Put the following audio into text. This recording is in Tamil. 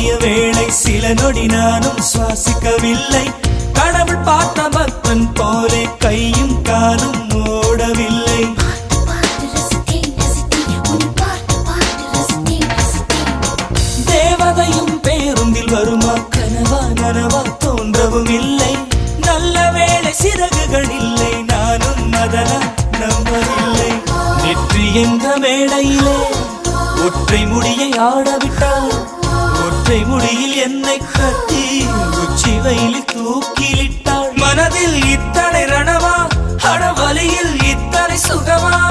தோன்றிய வேளை சில நொடி நானும் சுவாசிக்கவில்லை. கடவுள் பார்த்த பக்தன் போலே கையும் காலும் ஓடவில்லை. தேவதையும் பேருந்தில் வருமா, கனவா நனவா தோன்றவும் இல்லை. நல்ல வேளை சிறகுகள் இல்லை, நானும் அதனால் நம்பவில்லை. நெற்றி என்ற மேடையிலே ஒற்றை முடியை ஆடவிட்டாள். ஒற்றை முடியில் என்னை கட்டி உச்சி வெயிலில் தூக்கிலிட்டாள். மனதில் இத்தனை ரணமா, அடவலியில் இத்தனை சுகமா?